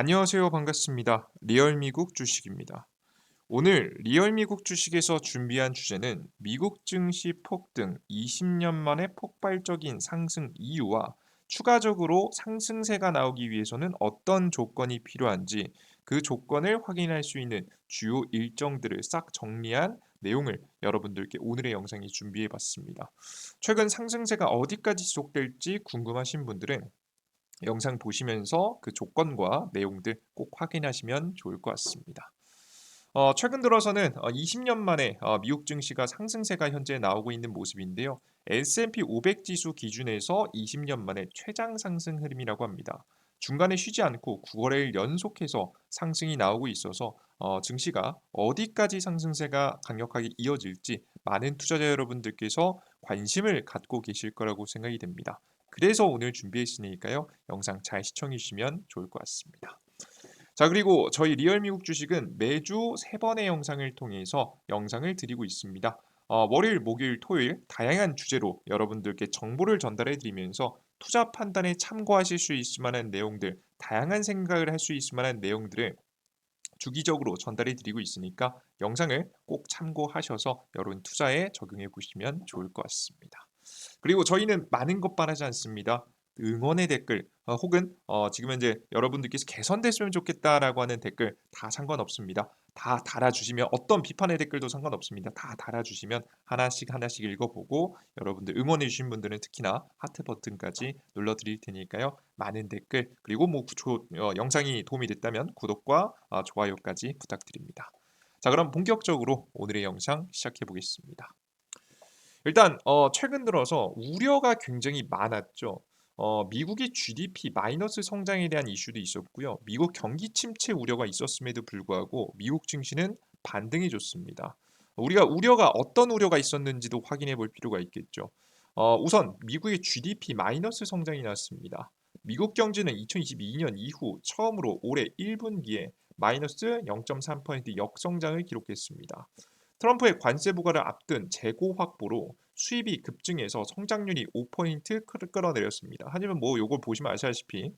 안녕하세요. 반갑습니다. 리얼미국 주식입니다. 오늘 리얼미국 주식에서 준비한 주제는 미국 증시 폭등 20년 만에 폭발적인 상승 이유와 추가적으로 상승세가 나오기 위해서는 어떤 조건이 필요한지 그 조건을 확인할 수 있는 주요 일정들을 싹 정리한 내용을 여러분들께 오늘의 영상에 준비해 봤습니다. 최근 상승세가 어디까지 지속될지 궁금하신 분들은 영상 보시면서 그 조건과 내용들 꼭 확인하시면 좋을 것 같습니다. 최근 들어서는 20년 만에 미국 증시가 상승세가 현재 나오고 있는 모습인데요. S&P 500 지수 기준에서 20년 만에 최장 상승 흐름이라고 합니다. 중간에 쉬지 않고 9거래일 연속해서 상승이 나오고 있어서 증시가 어디까지 상승세가 강력하게 이어질지 많은 투자자 여러분들께서 관심을 갖고 계실 거라고 생각이 됩니다. 그래서 오늘 준비했으니까요. 영상 잘 시청해 주시면 좋을 것 같습니다. 자, 그리고 저희 리얼미국 주식은 매주 3번의 영상을 통해서 영상을 드리고 있습니다. 월요일, 목요일, 토요일 다양한 주제로 여러분들께 정보를 전달해 드리면서 투자 판단에 참고하실 수 있을 만한 내용들, 다양한 생각을 할 수 있을 만한 내용들을 주기적으로 전달해 드리고 있으니까 영상을 꼭 참고하셔서 여러분 투자에 적용해 보시면 좋을 것 같습니다. 그리고 저희는 많은 것 바라지 않습니다. 응원의 댓글 혹은 지금 현재 여러분들께서 개선됐으면 좋겠다라고 하는 댓글 다 상관없습니다. 다 달아주시면 어떤 비판의 댓글도 상관없습니다. 다 달아주시면 하나씩 하나씩 읽어보고 여러분들 응원해 주신 분들은 특히나 하트 버튼까지 눌러드릴 테니까요. 많은 댓글 그리고 영상이 도움이 됐다면 구독과 좋아요까지 부탁드립니다. 자, 그럼 본격적으로 오늘의 영상 시작해 보겠습니다. 일단 최근 들어서 우려가 굉장히 많았죠. 미국의 GDP 마이너스 성장에 대한 이슈도 있었고요. 미국 경기 침체 우려가 있었음에도 불구하고 미국 증시는 반등해 줬습니다. 우리가 우려가 어떤 우려가 있었는지도 확인해 볼 필요가 있겠죠. 우선 미국의 GDP 마이너스 성장이 났습니다. 미국 경제는 2022년 이후 처음으로 올해 1분기에 마이너스 0.3% 역성장을 기록했습니다. 트럼프의 관세 부과를 앞둔 재고 확보로 수입이 급증해서 성장률이 5포인트 끌어내렸습니다. 하지만 뭐 요걸 보시면 아시다시피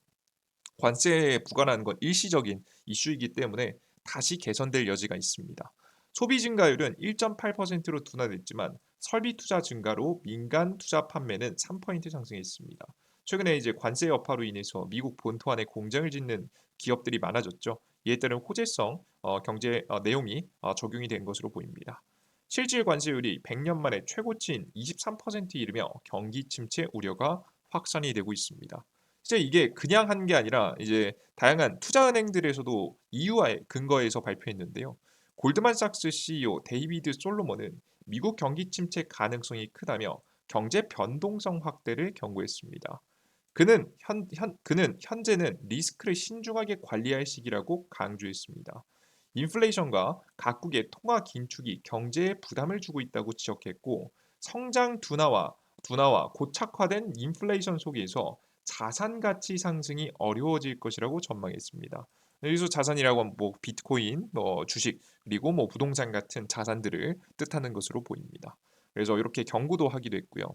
관세 부과라는 건 일시적인 이슈이기 때문에 다시 개선될 여지가 있습니다. 소비 증가율은 1.8%로 둔화됐지만 설비 투자 증가로 민간 투자 판매는 3포인트 상승했습니다. 최근에 이제 관세 여파로 인해서 미국 본토 안에 공장을 짓는 기업들이 많아졌죠. 이에 따른 호재성 경제 내용이 적용이 된 것으로 보입니다. 실질 관세율이 100년 만에 최고치인 23%에 이르며 경기 침체 우려가 확산이 되고 있습니다. 진짜 이게 그냥 한 게 아니라 이제 다양한 투자은행들에서도 이유와 근거해서 발표했는데요. 골드만삭스 CEO 데이비드 솔로몬은 미국 경기 침체 가능성이 크다며 경제 변동성 확대를 경고했습니다. 그는 현재는 리스크를 신중하게 관리할 시기라고 강조했습니다. 인플레이션과 각국의 통화 긴축이 경제에 부담을 주고 있다고 지적했고 성장 둔화와 고착화된 인플레이션 속에서 자산 가치 상승이 어려워질 것이라고 전망했습니다. 여기서 자산이라고 하면 뭐 비트코인, 뭐 주식 그리고 뭐 부동산 같은 자산들을 뜻하는 것으로 보입니다. 그래서 이렇게 경고도 하기도 했고요.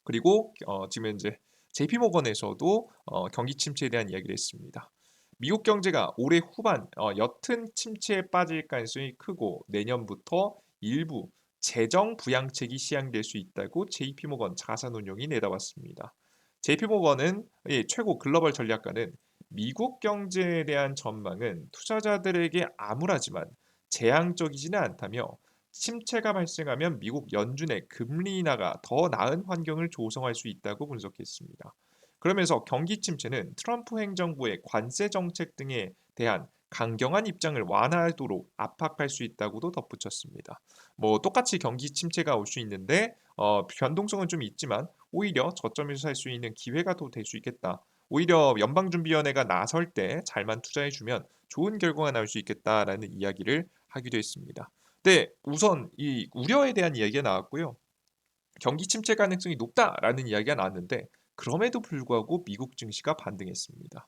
그리고 지금 현재 JP 모건에서도 경기 침체에 대한 이야기를 했습니다. 미국 경제가 올해 후반 옅은 침체에 빠질 가능성이 크고 내년부터 일부 재정 부양책이 시행될 수 있다고 JP 모건 자산운용이 내다봤습니다. JP 모건은 최고 글로벌 전략가는 미국 경제에 대한 전망은 투자자들에게 암울하지만 재앙적이지는 않다며 침체가 발생하면 미국 연준의 금리 인하가 더 나은 환경을 조성할 수 있다고 분석했습니다. 그러면서 경기 침체는 트럼프 행정부의 관세 정책 등에 대한 강경한 입장을 완화하도록 압박할 수 있다고도 덧붙였습니다. 뭐 똑같이 경기 침체가 올 수 있는데 변동성은 좀 있지만 오히려 저점에서 살 수 있는 기회가 더 될 수 있겠다. 오히려 연방준비위원회가 나설 때 잘만 투자해주면 좋은 결과가 나올 수 있겠다라는 이야기를 하기도 했습니다. 네, 우선 이 우려에 대한 이야기가 나왔고요. 경기 침체 가능성이 높다라는 이야기가 나왔는데 그럼에도 불구하고 미국 증시가 반등했습니다.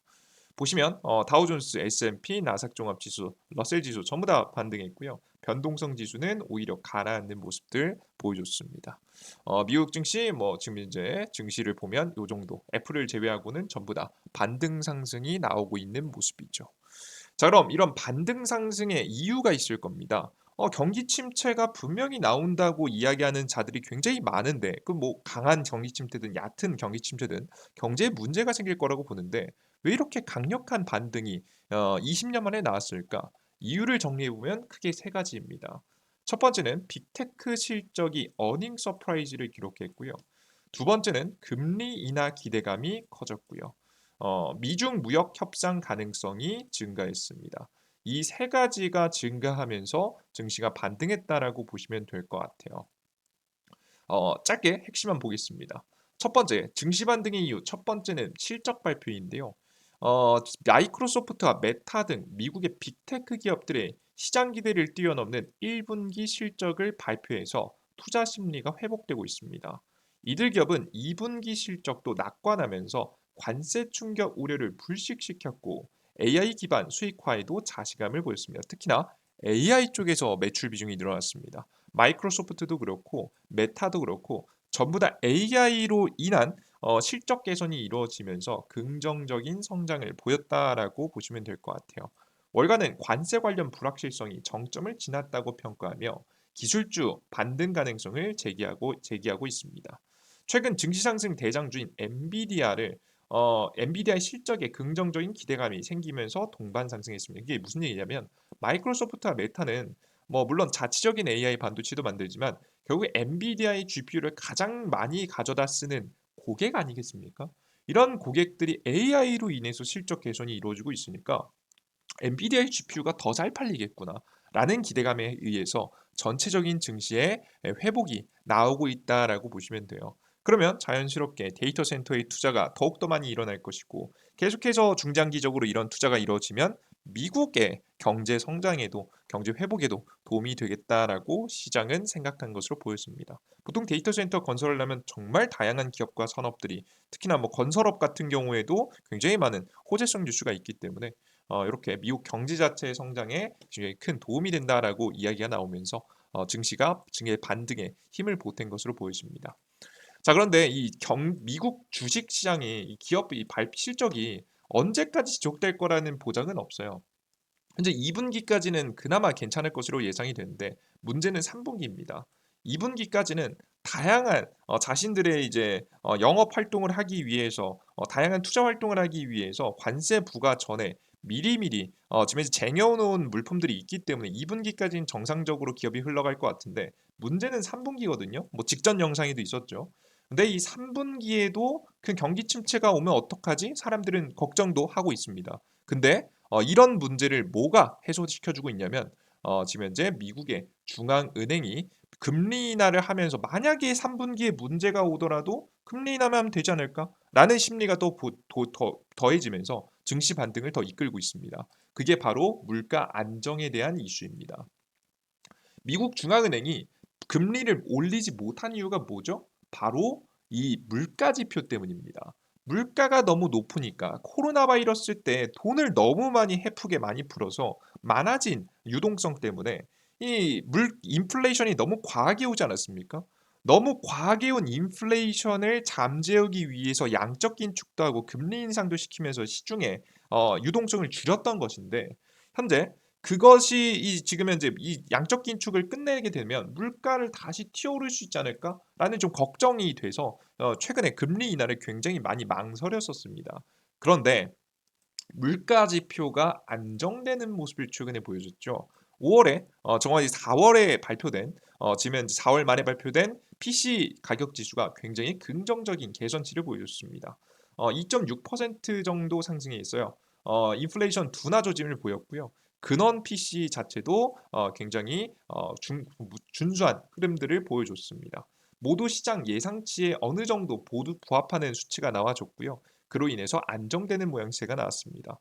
보시면 다우존스, S&P, 나스닥 종합지수, 러셀 지수 전부 다 반등했고요. 변동성 지수는 오히려 가라앉는 모습들 보여줬습니다. 미국 증시 지금 이제 증시를 보면 이 정도 애플을 제외하고는 전부 다 반등 상승이 나오고 있는 모습이죠. 자, 그럼 이런 반등 상승의 이유가 있을 겁니다. 경기 침체가 분명히 나온다고 이야기하는 자들이 굉장히 많은데, 그 강한 경기 침체든 얕은 경기 침체든 경제에 문제가 생길 거라고 보는데 왜 이렇게 강력한 반등이 20년 만에 나왔을까? 이유를 정리해 보면 크게 세 가지입니다. 첫 번째는 빅테크 실적이 어닝 서프라이즈를 기록했고요. 두 번째는 금리 인하 기대감이 커졌고요. 미중 무역 협상 가능성이 증가했습니다. 이 세 가지가 증가하면서 증시가 반등했다라고 보시면 될 것 같아요. 짧게 핵심만 보겠습니다. 첫 번째, 증시 반등의 이유. 첫 번째는 실적 발표인데요. 마이크로소프트와 메타 등 미국의 빅테크 기업들의 시장 기대를 뛰어넘는 1분기 실적을 발표해서 투자 심리가 회복되고 있습니다. 이들 기업은 2분기 실적도 낙관하면서 관세 충격 우려를 불식시켰고 AI 기반 수익화에도 자신감을 보였습니다. 특히나 AI 쪽에서 매출 비중이 늘어났습니다. 마이크로소프트도 그렇고 메타도 그렇고 전부 다 AI로 인한 실적 개선이 이루어지면서 긍정적인 성장을 보였다라고 보시면 될 것 같아요. 월가는 관세 관련 불확실성이 정점을 지났다고 평가하며 기술주 반등 가능성을 제기하고 있습니다. 최근 증시 상승 대장주인 엔비디아의 실적에 긍정적인 기대감이 생기면서 동반 상승했습니다. 이게 무슨 얘기냐면 마이크로소프트와 메타는 물론 자치적인 AI 반도체도 만들지만 결국 엔비디아의 GPU를 가장 많이 가져다 쓰는 고객 아니겠습니까? 이런 고객들이 AI로 인해서 실적 개선이 이루어지고 있으니까 엔비디아의 GPU가 더 잘 팔리겠구나라는 기대감에 의해서 전체적인 증시의 회복이 나오고 있다라고 보시면 돼요. 그러면 자연스럽게 데이터 센터의 투자가 더욱더 많이 일어날 것이고 계속해서 중장기적으로 이런 투자가 이루어지면 미국의 경제 성장에도 경제 회복에도 도움이 되겠다라고 시장은 생각한 것으로 보였습니다. 보통 데이터 센터 건설을 하면 정말 다양한 기업과 산업들이 특히나 건설업 같은 경우에도 굉장히 많은 호재성 뉴스가 있기 때문에 이렇게 미국 경제 자체의 성장에 굉장히 큰 도움이 된다라고 이야기가 나오면서 증시의 반등에 힘을 보탠 것으로 보여집니다. 자, 그런데 미국 주식 시장의 이 기업의 실적이 언제까지 지속될 거라는 보장은 없어요. 현재 2분기까지는 그나마 괜찮을 것으로 예상이 되는데 문제는 3분기입니다. 2분기까지는 다양한 자신들의 이제 영업 활동을 하기 위해서 다양한 투자 활동을 하기 위해서 관세 부과 전에 미리미리 지금 이제 쟁여놓은 물품들이 있기 때문에 2분기까지는 정상적으로 기업이 흘러갈 것 같은데 문제는 3분기거든요. 직전 영상에도 있었죠. 근데 이 3분기에도 그 경기 침체가 오면 어떡하지? 사람들은 걱정도 하고 있습니다. 근데 이런 문제를 뭐가 해소시켜주고 있냐면 지금 현재 미국의 중앙은행이 금리 인하를 하면서 만약에 3분기에 문제가 오더라도 금리 인하만 하면 되지 않을까라는 심리가 또 더해지면서 증시 반등을 더 이끌고 있습니다. 그게 바로 물가 안정에 대한 이슈입니다. 미국 중앙은행이 금리를 올리지 못한 이유가 뭐죠? 바로 이 물가 지표 때문입니다. 물가가 너무 높으니까 코로나 바이러스 때 돈을 너무 많이 해프게 많이 풀어서 많아진 유동성 때문에 인플레이션이 너무 과하게 오지 않았습니까? 너무 과하게 온 인플레이션을 잠재우기 위해서 양적 긴축도 하고 금리 인상도 시키면서 시중에 유동성을 줄였던 것인데 현재 그것이 지금 현재 이 양적 긴축을 끝내게 되면 물가를 다시 튀어오를 수 있지 않을까라는 좀 걱정이 돼서 최근에 금리 인하를 굉장히 많이 망설였었습니다. 그런데 물가 지표가 안정되는 모습을 최근에 보여줬죠. 5월에 정확히 4월에 발표된 지금 현재 4월 말에 발표된 PC 가격 지수가 굉장히 긍정적인 개선치를 보여줬습니다. 2.6% 정도 상승해 있어요. 인플레이션 둔화 조짐을 보였고요. 근원 PC 자체도 굉장히 준수한 흐름들을 보여줬습니다. 모두 시장 예상치에 어느 정도 모두 부합하는 수치가 나와줬고요. 그로 인해서 안정되는 모양새가 나왔습니다.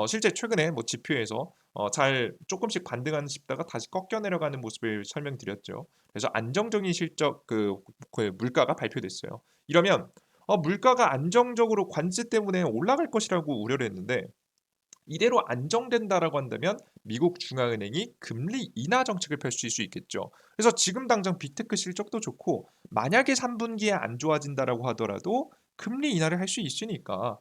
실제 최근에 지표에서 잘 조금씩 반등하는 싶다가 다시 꺾여 내려가는 모습을 설명드렸죠. 그래서 안정적인 실적 그 물가가 발표됐어요. 이러면 물가가 안정적으로 관세 때문에 올라갈 것이라고 우려를 했는데 이대로 안정된다라고 한다면 미국 중앙은행이 금리 인하 정책을 펼칠 수 있겠죠. 그래서 지금 당장 빅테크 실적도 좋고 만약에 3분기에 안 좋아진다라고 하더라도 금리 인하를 할 수 있으니까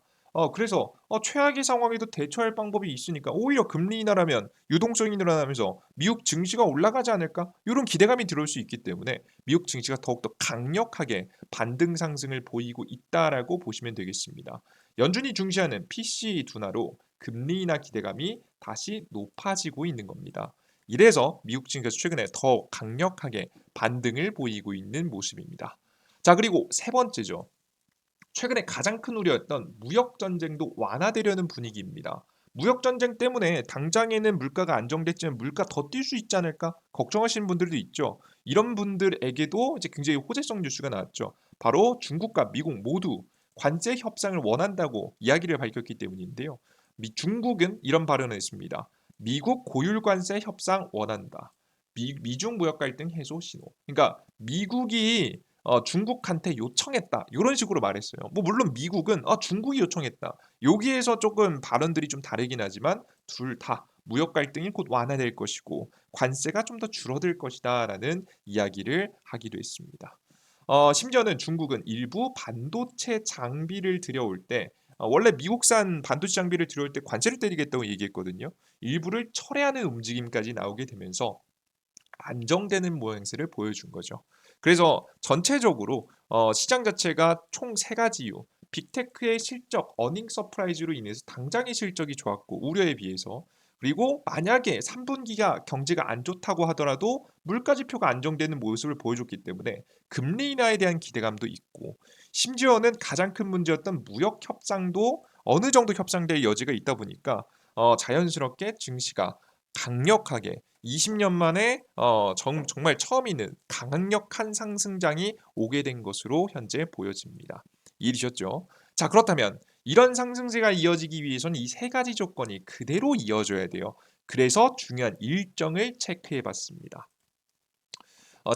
그래서 최악의 상황에도 대처할 방법이 있으니까 오히려 금리 인하라면 유동성이 늘어나면서 미국 증시가 올라가지 않을까? 이런 기대감이 들어올 수 있기 때문에 미국 증시가 더욱더 강력하게 반등 상승을 보이고 있다라고 보시면 되겠습니다. 연준이 중시하는 PC 둔화로 금리 인하 기대감이 다시 높아지고 있는 겁니다. 이래서 미국 증시가 최근에 더 강력하게 반등을 보이고 있는 모습입니다. 자, 그리고 세 번째죠. 최근에 가장 큰 우려였던 무역 전쟁도 완화되려는 분위기입니다. 무역 전쟁 때문에 당장에는 물가가 안정됐지만 물가 더 뛸 수 있지 않을까 걱정하시는 분들도 있죠. 이런 분들에게도 이제 굉장히 호재성 뉴스가 나왔죠. 바로 중국과 미국 모두 관세 협상을 원한다고 이야기를 밝혔기 때문인데요. 중국은 이런 발언을 했습니다. 미국 고율 관세 협상 원한다. 미중 무역 갈등 해소 신호. 그러니까 미국이 중국한테 요청했다. 이런 식으로 말했어요. 뭐 물론 미국은 중국이 요청했다. 여기에서 조금 발언들이 좀 다르긴 하지만 둘 다 무역 갈등이 곧 완화될 것이고 관세가 좀 더 줄어들 것이다라는 이야기를 하기도 했습니다. 심지어는 중국은 일부 반도체 장비를 들여올 때 원래 미국산 반도체 장비를 들여올 때 관세를 때리겠다고 얘기했거든요. 일부를 철회하는 움직임까지 나오게 되면서 안정되는 모양새를 보여준 거죠. 그래서 전체적으로 시장 자체가 총 세 가지 이유, 빅테크의 실적, 어닝 서프라이즈로 인해서 당장의 실적이 좋았고 우려에 비해서 그리고 만약에 3분기가 경제가 안 좋다고 하더라도 물가 지표가 안정되는 모습을 보여줬기 때문에 금리 인하에 대한 기대감도 있고 심지어는 가장 큰 문제였던 무역 협상도 어느 정도 협상될 여지가 있다 보니까 자연스럽게 증시가 강력하게 20년 만에 정말 처음 있는 강력한 상승장이 오게 된 것으로 현재 보여집니다. 이해되셨죠? 자, 그렇다면 이런 상승세가 이어지기 위해서는 이 세 가지 조건이 그대로 이어져야 돼요. 그래서 중요한 일정을 체크해 봤습니다.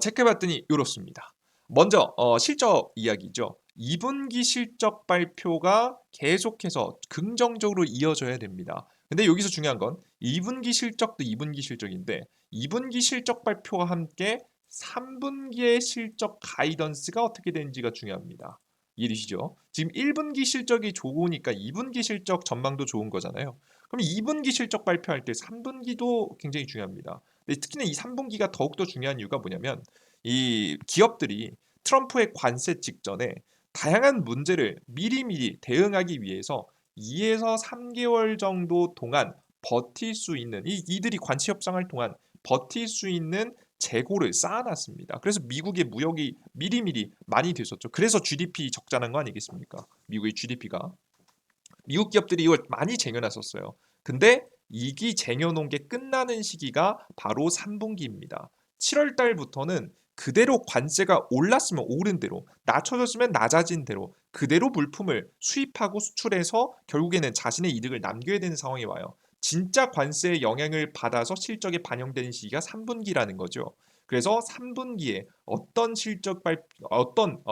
체크해 봤더니 이렇습니다. 먼저 실적 이야기죠. 2분기 실적 발표가 계속해서 긍정적으로 이어져야 됩니다. 근데 여기서 중요한 건 2분기 실적도 2분기 실적인데 2분기 실적 발표와 함께 3분기의 실적 가이던스가 어떻게 되는지가 중요합니다. 이해되시죠? 지금 1분기 실적이 좋으니까 2분기 실적 전망도 좋은 거잖아요. 그럼 2분기 실적 발표할 때 3분기도 굉장히 중요합니다. 근데 특히나 이 3분기가 더욱더 중요한 이유가 뭐냐면 이 기업들이 트럼프의 관세 직전에 다양한 문제를 미리미리 대응하기 위해서 2에서 3개월 정도 동안 버틸 수 있는 이들이 관세 협상을 통한 버틸 수 있는 재고를 쌓아놨습니다. 그래서 미국의 무역이 미리미리 많이 됐었죠. 그래서 GDP 적자난 거 아니겠습니까? 미국의 GDP가 미국 기업들이 이걸 많이 쟁여놨었어요. 근데 이기 쟁여놓은 게 끝나는 시기가 바로 3분기입니다. 7월 달부터는 그대로 관세가 올랐으면 오른 대로, 낮춰졌으면 낮아진 대로 그대로 물품을 수입하고 수출해서 결국에는 자신의 이득을 남겨야 되는 상황이 와요. 진짜 관세의 영향을 받아서 실적에 반영되는 시기가 3분기라는 거죠. 그래서 3분기에 어떤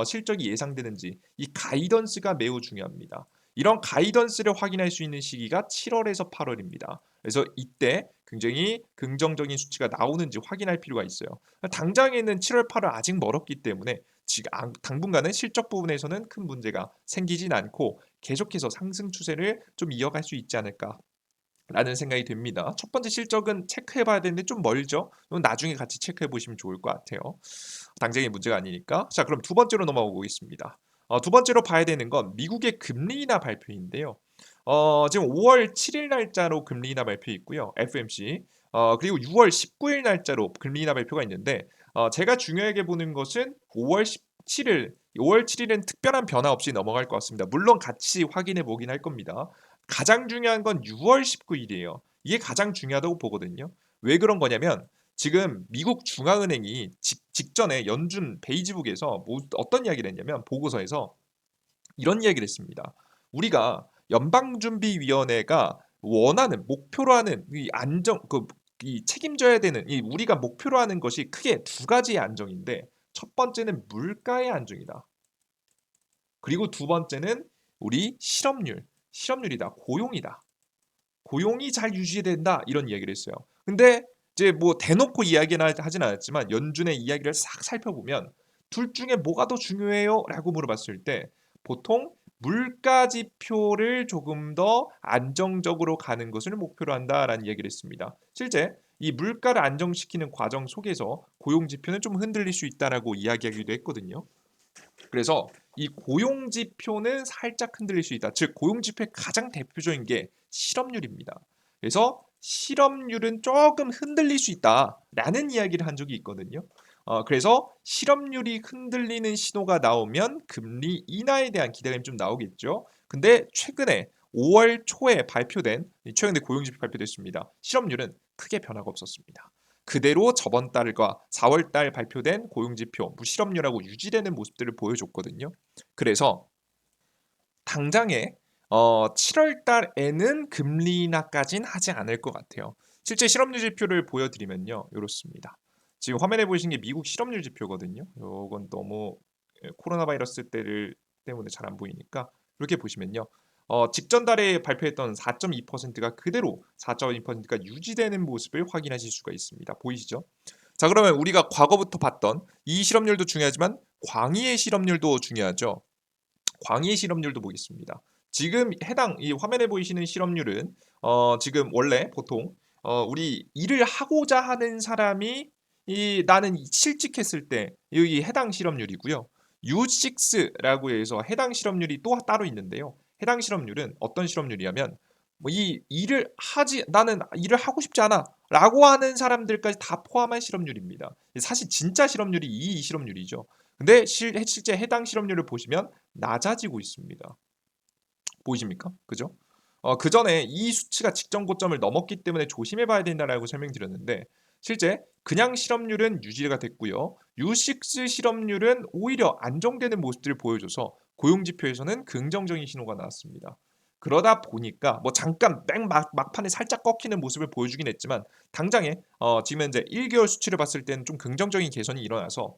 실적이 예상되는지 이 가이던스가 매우 중요합니다. 이런 가이던스를 확인할 수 있는 시기가 7월에서 8월입니다. 그래서 이때 굉장히 긍정적인 수치가 나오는지 확인할 필요가 있어요. 당장에는 7월, 8월 아직 멀었기 때문에 지금 당분간은 실적 부분에서는 큰 문제가 생기진 않고 계속해서 상승 추세를 좀 이어갈 수 있지 않을까 라는 생각이 듭니다. 첫 번째 실적은 체크해 봐야 되는데 좀 멀죠? 이건 나중에 같이 체크해 보시면 좋을 것 같아요. 당장의 문제가 아니니까. 자, 그럼 두 번째로 넘어가 보겠습니다. 두 번째로 봐야 되는 건 미국의 금리 인하 발표인데요. 지금 5월 7일 날짜로 금리 인하 발표 있고요. FMC. 그리고 6월 19일 날짜로 금리 인하 발표가 있는데 제가 중요하게 보는 것은 5월 17일 5월 7일은 특별한 변화 없이 넘어갈 것 같습니다. 물론 같이 확인해 보긴 할 겁니다. 가장 중요한 건 6월 19일이에요. 이게 가장 중요하다고 보거든요. 왜 그런 거냐면 지금 미국 중앙은행이 직전에 연준 베이지북에서 어떤 이야기를 했냐면 보고서에서 이런 이야기를 했습니다. 우리가 연방준비위원회가 원하는 목표로 하는 이 안정 이 책임져야 되는 이 우리가 목표로 하는 것이 크게 두 가지의 안정인데 첫 번째는 물가의 안정이다. 그리고 두 번째는 우리 실업률이다. 고용이다. 고용이 잘 유지된다 이런 이야기를 했어요. 근데 이제 뭐 대놓고 이야기는 하진 않았지만 연준의 이야기를 싹 살펴보면 둘 중에 뭐가 더 중요해요? 라고 물어봤을 때 보통 물가 지표를 조금 더 안정적으로 가는 것을 목표로 한다라는 얘기를 했습니다. 실제 이 물가를 안정시키는 과정 속에서 고용 지표는 좀 흔들릴 수 있다라고 이야기하기도 했거든요. 그래서 이 고용 지표는 살짝 흔들릴 수 있다. 즉 고용 지표의 가장 대표적인 게 실업률입니다. 그래서 실업률은 조금 흔들릴 수 있다라는 이야기를 한 적이 있거든요. 그래서 실업률이 흔들리는 신호가 나오면 금리 인하에 대한 기대감이 좀 나오겠죠. 근데 최근에 5월 초에 발표된 최근에 고용지표 발표됐습니다. 실업률은 크게 변화가 없었습니다. 그대로 저번 달과 4월 달 발표된 고용지표, 무실업률하고 유지되는 모습들을 보여줬거든요. 그래서 당장에 7월 달에는 금리 인하까진 하지 않을 것 같아요. 실제 실업률 지표를 보여드리면요. 이렇습니다. 지금 화면에 보이신 게 미국 실업률 지표거든요. 이건 너무 코로나 바이러스 때문에 잘 안 보이니까 이렇게 보시면요. 직전 달에 발표했던 4.2%가 그대로 4.2%가 유지되는 모습을 확인하실 수가 있습니다. 보이시죠? 자, 그러면 우리가 과거부터 봤던 이 실업률도 중요하지만 광의의 실업률도 중요하죠. 광의 실업률도 보겠습니다. 지금 해당 이 화면에 보이시는 실업률은 지금 원래 보통 우리 일을 하고자 하는 사람이 이 나는 실직했을 때 여기 해당 실업률이고요. U6라고 해서 해당 실업률이 또 따로 있는데요. 해당 실업률은 어떤 실업률이냐면 뭐 이 일을 하지 나는 일을 하고 싶지 않아라고 하는 사람들까지 다 포함한 실업률입니다. 사실 진짜 실업률이 이 실업률이죠. 근데 실제 해당 실업률을 보시면 낮아지고 있습니다. 보이십니까? 그죠? 그 전에 이 수치가 직전 고점을 넘었기 때문에 조심해 봐야 된다라고 설명드렸는데 실제 그냥 실업률은 유지가 됐고요. U6 실업률은 오히려 안정되는 모습들을 보여줘서 고용지표에서는 긍정적인 신호가 나왔습니다. 그러다 보니까 뭐 잠깐 막판에 살짝 꺾이는 모습을 보여주긴 했지만 당장에 지금 현재 1개월 수치를 봤을 때는 좀 긍정적인 개선이 일어나서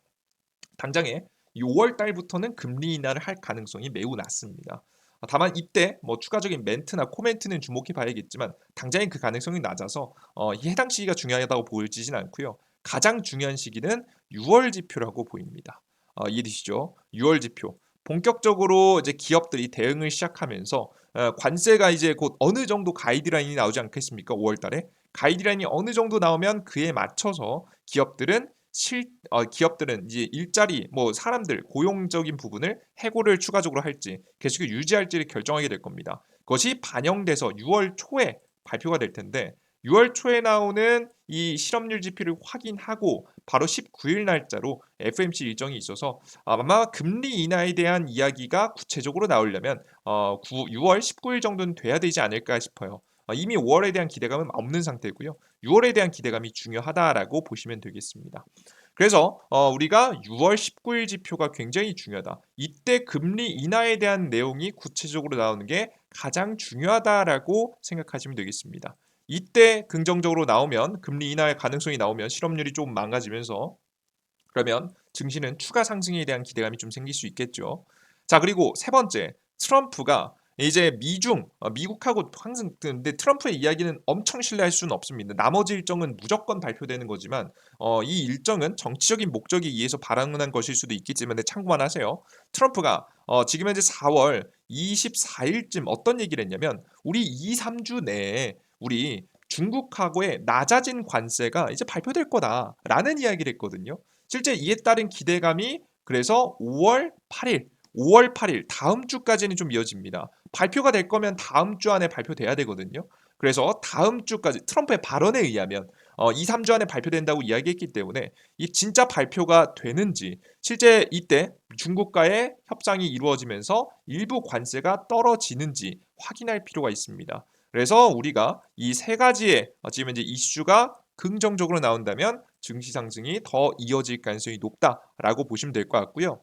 당장에 5월 달부터는 금리 인하를 할 가능성이 매우 낮습니다. 다만 이때 뭐 추가적인 멘트나 코멘트는 주목해 봐야겠지만 당장의 그 가능성이 낮아서 이 해당 시기가 중요하다고 보여지진 않고요. 가장 중요한 시기는 6월 지표라고 보입니다. 이해되시죠? 6월 지표. 본격적으로 이제 기업들이 대응을 시작하면서 관세가 이제 곧 어느 정도 가이드라인이 나오지 않겠습니까? 5월 달에 가이드라인이 어느 정도 나오면 그에 맞춰서 기업들은 이제 일자리, 뭐 사람들, 고용적인 부분을 해고를 추가적으로 할지 계속 유지할지를 결정하게 될 겁니다. 그것이 반영돼서 6월 초에 발표가 될 텐데 6월 초에 나오는 이 실업률 지표를 확인하고 바로 19일 날짜로 FOMC 일정이 있어서 아마 금리 인하에 대한 이야기가 구체적으로 나오려면 6월 19일 정도는 돼야 되지 않을까 싶어요. 이미 5월에 대한 기대감은 없는 상태고요. 6월에 대한 기대감이 중요하다라고 보시면 되겠습니다. 그래서 우리가 6월 19일 지표가 굉장히 중요하다. 이때 금리 인하에 대한 내용이 구체적으로 나오는 게 가장 중요하다라고 생각하시면 되겠습니다. 이때 긍정적으로 나오면 금리 인하의 가능성이 나오면 실업률이 좀 망가지면서 그러면 증시는 추가 상승에 대한 기대감이 좀 생길 수 있겠죠. 자, 그리고 세 번째, 트럼프가 이제 미국하고 항상 근데 트럼프의 이야기는 엄청 신뢰할 수는 없습니다. 나머지 일정은 무조건 발표되는 거지만 이 일정은 정치적인 목적에 의해서 발언한 것일 수도 있겠지만 참고만 하세요. 트럼프가 지금 현재 4월 24일쯤 어떤 얘기를 했냐면 우리 2, 3주 내에 우리 중국하고의 낮아진 관세가 이제 발표될 거다라는 이야기를 했거든요. 실제 이에 따른 기대감이 그래서 5월 8일 다음 주까지는 좀 이어집니다. 발표가 될 거면 다음 주 안에 발표돼야 되거든요. 그래서 다음 주까지 트럼프의 발언에 의하면 2, 3주 안에 발표된다고 이야기했기 때문에 이 진짜 발표가 되는지 실제 이때 중국과의 협상이 이루어지면서 일부 관세가 떨어지는지 확인할 필요가 있습니다. 그래서 우리가 이 세 가지의 지금 이제 이슈가 긍정적으로 나온다면 증시 상승이 더 이어질 가능성이 높다라고 보시면 될 것 같고요.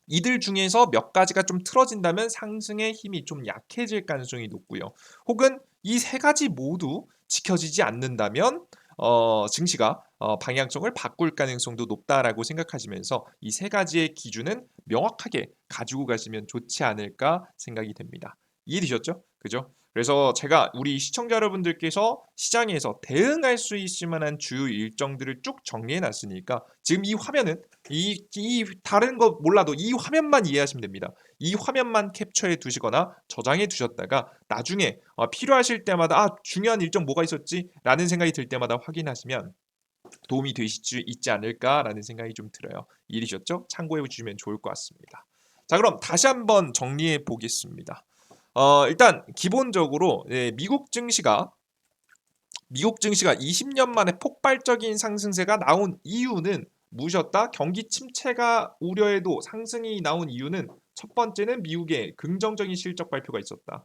이들 중에서 몇 가지가 좀 틀어진다면 상승의 힘이 좀 약해질 가능성이 높고요. 혹은 이 세 가지 모두 지켜지지 않는다면 증시가 방향성을 바꿀 가능성도 높다라고 생각하시면서 이 세 가지의 기준은 명확하게 가지고 가시면 좋지 않을까 생각이 됩니다. 이해되셨죠? 그죠? 그래서 제가 우리 시청자 여러분들께서 시장에서 대응할 수 있을 만한 주요 일정들을 쭉 정리해 놨으니까 지금 이 화면은 이 다른 거 몰라도 이 화면만 이해하시면 됩니다. 이 화면만 캡처해 두시거나 저장해 두셨다가 나중에 필요하실 때마다 중요한 일정 뭐가 있었지? 라는 생각이 들 때마다 확인하시면 도움이 되실 수 있지 않을까라는 생각이 좀 들어요. 이해되셨죠? 참고해 주시면 좋을 것 같습니다. 자, 그럼 다시 한번 정리해 보겠습니다. 일단 기본적으로 미국 증시가 20년 만에 폭발적인 상승세가 나온 이유는 무엇이었다? 경기 침체가 우려에도 상승이 나온 이유는 첫 번째는 미국의 긍정적인 실적 발표가 있었다.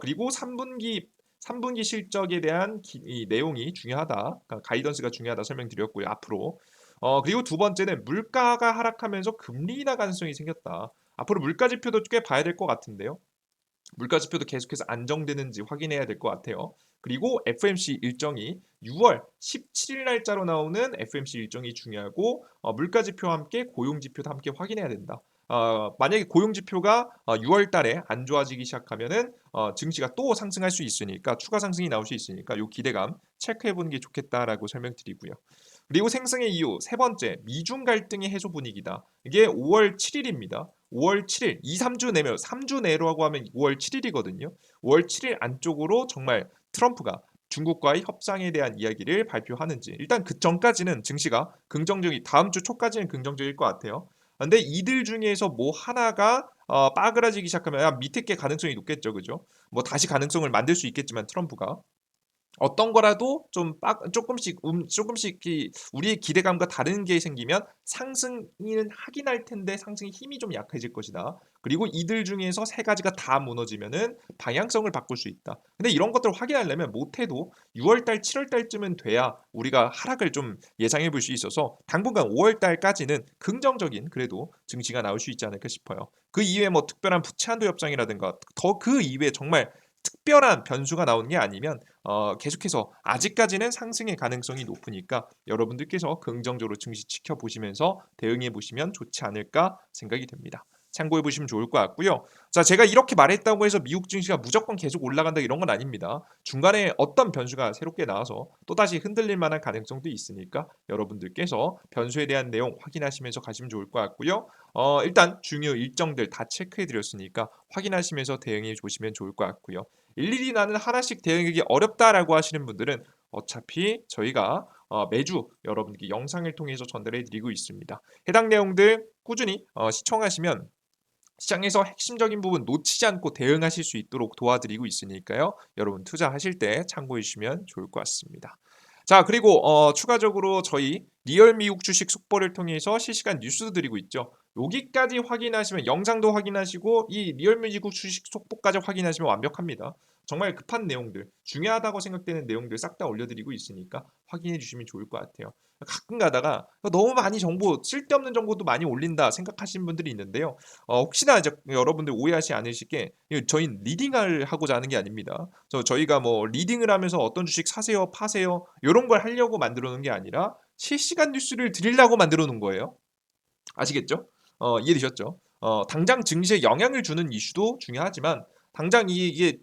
그리고 3분기 실적에 대한 이 내용이 중요하다. 그러니까 가이던스가 중요하다 설명드렸고요. 앞으로. 그리고 두 번째는 물가가 하락하면서 금리 인하 가능성이 생겼다. 앞으로 물가 지표도 꽤 봐야 될 것 같은데요. 물가 지표도 계속해서 안정되는지 확인해야 될 것 같아요. 그리고 FMC 일정이 6월 17일 날짜로 나오는 FMC 일정이 중요하고 물가 지표와 함께 고용 지표도 함께 확인해야 된다. 만약에 고용 지표가 6월 달에 안 좋아지기 시작하면은 증시가 또 상승할 수 있으니까 추가 상승이 나올 수 있으니까 요 기대감 체크해 보는 게 좋겠다라고 설명드리고요. 그리고 생성의 이유 세 번째 미중 갈등의 해소 분위기다. 이게 5월 7일입니다. 5월 7일 2, 3주 내면 3주 내로라고 하면 5월 7일이거든요. 5월 7일 안쪽으로 정말 트럼프가 중국과의 협상에 대한 이야기를 발표하는지 일단 그 전까지는 증시가 긍정적이 다음 주 초까지는 긍정적일 것 같아요. 근데 이들 중에서 뭐 하나가 빠그라지기 시작하면 밑에 게 가능성이 높겠죠, 그죠? 뭐 다시 가능성을 만들 수 있겠지만 트럼프가 어떤 거라도 좀 조금씩 우리의 기대감과 다른 게 생기면 상승은 하긴 할 텐데 상승의 힘이 좀 약해질 것이다. 그리고 이들 중에서 세 가지가 다 무너지면은 방향성을 바꿀 수 있다. 근데 이런 것들을 확인하려면 못해도 6월 달, 7월 달쯤은 돼야 우리가 하락을 좀 예상해 볼 수 있어서 당분간 5월 달까지는 긍정적인 그래도 증시가 나올 수 있지 않을까 싶어요. 그 이외에 뭐 특별한 부채 한도 협상이라든가 더 그 이외에 정말 특별한 변수가 나오는 게 아니면 계속해서 아직까지는 상승의 가능성이 높으니까 여러분들께서 긍정적으로 증시 지켜보시면서 대응해 보시면 좋지 않을까 생각이 됩니다. 참고해 보시면 좋을 것 같고요. 자, 제가 이렇게 말했다고 해서 미국 증시가 무조건 계속 올라간다 이런 건 아닙니다. 중간에 어떤 변수가 새롭게 나와서 또다시 흔들릴 만한 가능성도 있으니까 여러분들께서 변수에 대한 내용 확인하시면서 가시면 좋을 것 같고요. 일단 중요 일정들 다 체크해 드렸으니까 확인하시면서 대응해 보시면 좋을 것 같고요. 일일이 나는 하나씩 대응하기 어렵다라고 하시는 분들은 어차피 저희가 매주 여러분께 영상을 통해서 전달해 드리고 있습니다. 해당 내용들 꾸준히 시청하시면 시장에서 핵심적인 부분 놓치지 않고 대응하실 수 있도록 도와드리고 있으니까요. 여러분 투자하실 때 참고해 주시면 좋을 것 같습니다. 자, 그리고 추가적으로 저희 리얼 미국 주식 속보를 통해서 실시간 뉴스도 드리고 있죠. 여기까지 확인하시면 영상도 확인하시고 이 리얼 미국 주식 속보까지 확인하시면 완벽합니다. 정말 급한 내용들, 중요하다고 생각되는 내용들 싹 다 올려드리고 있으니까 확인해 주시면 좋을 것 같아요. 가끔 가다가 너무 많이 정보, 쓸데없는 정보도 많이 올린다 생각하시는 분들이 있는데요. 혹시나 이제 여러분들 오해하지 않으시게 저희는 리딩을 하고자 하는 게 아닙니다. 저희가 뭐 리딩을 하면서 어떤 주식 사세요, 파세요 이런 걸 하려고 만들어 놓은 게 아니라 실시간 뉴스를 드리려고 만들어 놓은 거예요. 아시겠죠? 이해되셨죠? 당장 증시에 영향을 주는 이슈도 중요하지만 당장 이게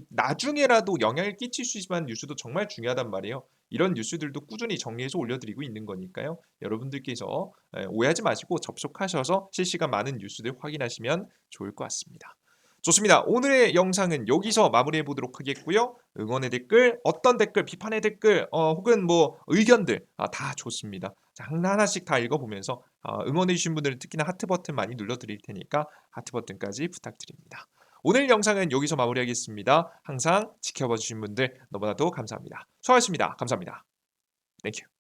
나중에라도 영향을 끼칠 수 있는 뉴스도 정말 중요하단 말이에요. 이런 뉴스들도 꾸준히 정리해서 올려드리고 있는 거니까요. 여러분들께서 오해하지 마시고 접속하셔서 실시간 많은 뉴스들 확인하시면 좋을 것 같습니다. 좋습니다. 오늘의 영상은 여기서 마무리해 보도록 하겠고요. 응원의 댓글, 어떤 댓글, 비판의 댓글, 혹은 뭐 의견들 다 좋습니다. 자, 하나하나씩 다 읽어보면서 응원해 주신 분들은 특히나 하트 버튼 많이 눌러드릴 테니까 하트 버튼까지 부탁드립니다. 오늘 영상은 여기서 마무리하겠습니다. 항상 지켜봐 주신 분들 너무나도 감사합니다. 수고하셨습니다. 감사합니다. 땡큐.